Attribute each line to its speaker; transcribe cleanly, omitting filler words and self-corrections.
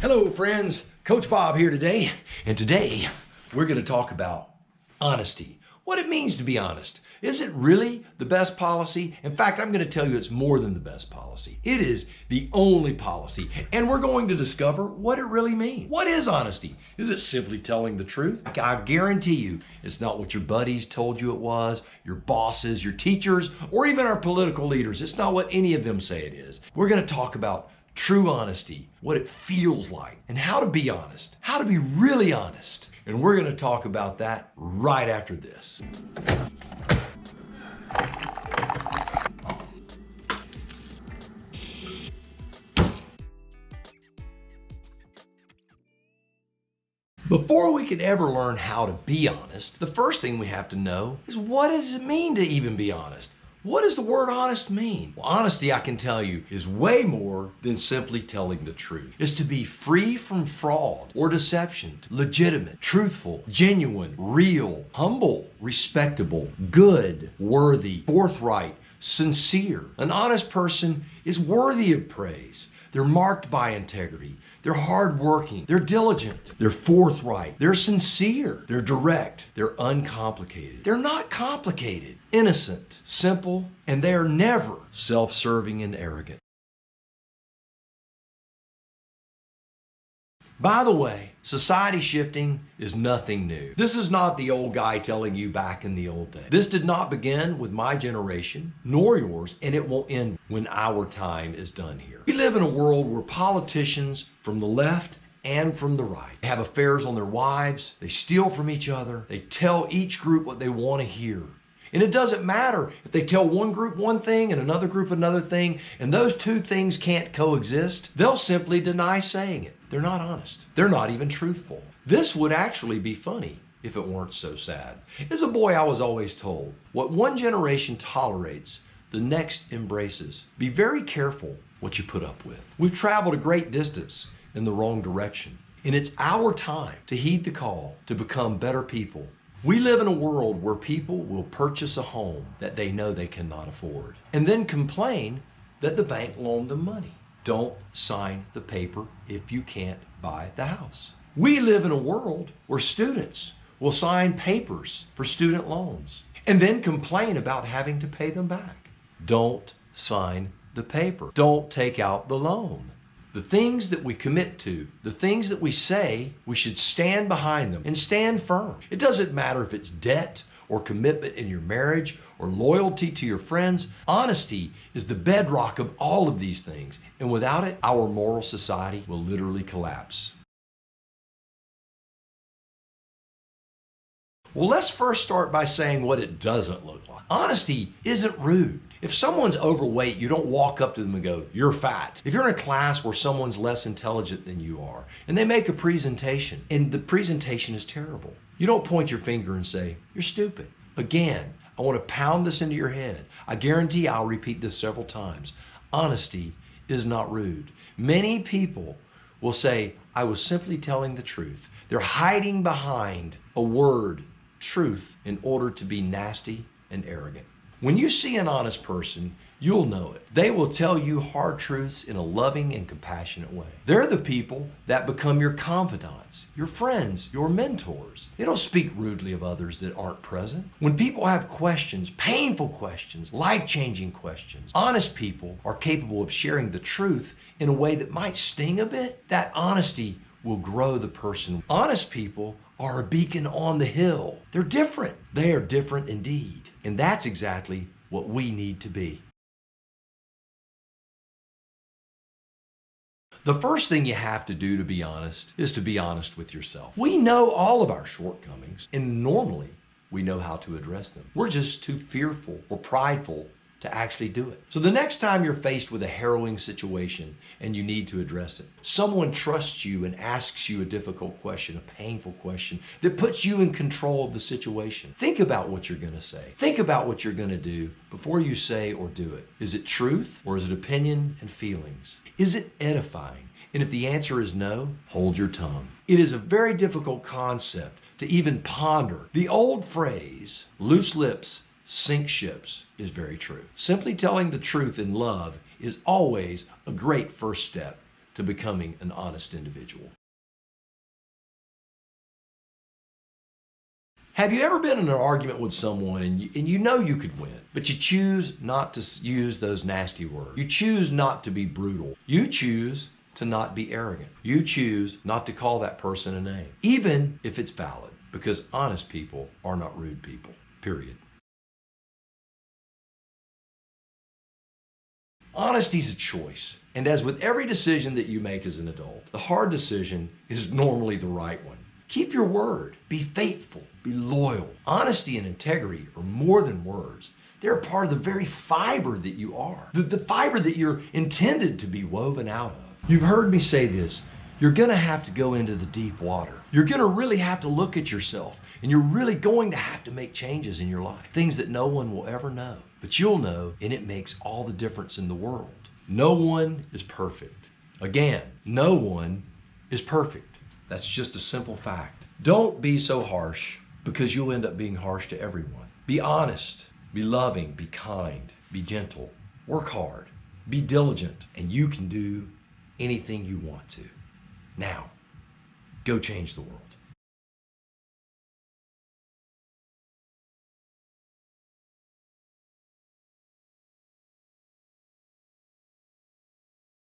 Speaker 1: Hello friends, Coach Bob here today, and today we're going to talk about honesty. What it means to be honest. Is it really the best policy? In fact, I'm going to tell you it's more than the best policy. It is the only policy, and we're going to discover what it really means. What is honesty? Is it simply telling the truth? I guarantee you it's not what your buddies told you it was, your bosses, your teachers, or even our political leaders. It's not what any of them say it is. We're going to talk about true honesty, what it feels like, and how to be honest, how to be really honest. And we're going to talk about that right after this. Before we can ever learn how to be honest, the first thing we have to know is, what does it mean to even be honest? What does the word honest mean? Well, honesty, I can tell you, is way more than simply telling the truth. It's to be free from fraud or deception, legitimate, truthful, genuine, real, humble, respectable, good, worthy, forthright, sincere. An honest person is worthy of praise. They're marked by integrity. They're hardworking. They're diligent. They're forthright. They're sincere. They're direct. They're uncomplicated. They're not complicated. Innocent, simple, and they are never self-serving and arrogant. By the way, society shifting is nothing new. This is not the old guy telling you back in the old days. This did not begin with my generation, nor yours, and it won't end when our time is done here. We live in a world where politicians from the left and from the right have affairs on their wives, they steal from each other, they tell each group what they want to hear. And it doesn't matter if they tell one group one thing and another group another thing, and those two things can't coexist. They'll simply deny saying it. They're not honest. They're not even truthful. This would actually be funny if it weren't so sad. As a boy, I was always told, what one generation tolerates, the next embraces. Be very careful what you put up with. We've traveled a great distance in the wrong direction, and it's our time to heed the call to become better people. We live in a world where people will purchase a home that they know they cannot afford and then complain that the bank loaned them money. Don't sign the paper if you can't buy the house. We live in a world where students will sign papers for student loans and then complain about having to pay them back. Don't sign the paper. Don't take out the loan. The things that we commit to, the things that we say, we should stand behind them and stand firm. It doesn't matter if it's debt or commitment in your marriage or loyalty to your friends. Honesty is the bedrock of all of these things. And without it, our moral society will literally collapse. Well, let's first start by saying what it doesn't look like. Honesty isn't rude. If someone's overweight, you don't walk up to them and go, "You're fat." If you're in a class where someone's less intelligent than you are, and they make a presentation, and the presentation is terrible, you don't point your finger and say, "You're stupid." Again, I want to pound this into your head. I guarantee I'll repeat this several times. Honesty is not rude. Many people will say, "I was simply telling the truth." They're hiding behind a word, truth, in order to be nasty and arrogant. When you see an honest person, you'll know it. They will tell you hard truths in a loving and compassionate way. They're the people that become your confidants, your friends, your mentors. They don't speak rudely of others that aren't present. When people have questions, painful questions, life-changing questions, honest people are capable of sharing the truth in a way that might sting a bit. That honesty will grow the person. Honest people are a beacon on the hill. They're different. They are different indeed. And that's exactly what we need to be. The first thing you have to do to be honest is to be honest with yourself. We know all of our shortcomings, and normally we know how to address them. We're just too fearful or prideful to actually do it. So the next time you're faced with a harrowing situation and you need to address it, someone trusts you and asks you a difficult question, a painful question that puts you in control of the situation. Think about what you're going to say. Think about what you're going to do before you say or do it. Is it truth or is it opinion and feelings? Is it edifying? And if the answer is no, hold your tongue. It is a very difficult concept to even ponder. The old phrase, loose lips sink ships, is very true. Simply telling the truth in love is always a great first step to becoming an honest individual. Have you ever been in an argument with someone and you know you could win, but you choose not to use those nasty words? You choose not to be brutal. You choose to not be arrogant. You choose not to call that person a name, even if it's valid, because honest people are not rude people, period. Honesty is a choice, and as with every decision that you make as an adult, the hard decision is normally the right one. Keep your word. Be faithful. Be loyal. Honesty and integrity are more than words. They're part of the very fiber that you are, the fiber that you're intended to be woven out of. You've heard me say this. You're going to have to go into the deep water. You're going to really have to look at yourself, and you're really going to have to make changes in your life, things that no one will ever know. But you'll know, and it makes all the difference in the world. No one is perfect. Again, no one is perfect. That's just a simple fact. Don't be so harsh, because you'll end up being harsh to everyone. Be honest, be loving, be kind, be gentle, work hard, be diligent, and you can do anything you want to. Now, go change the world.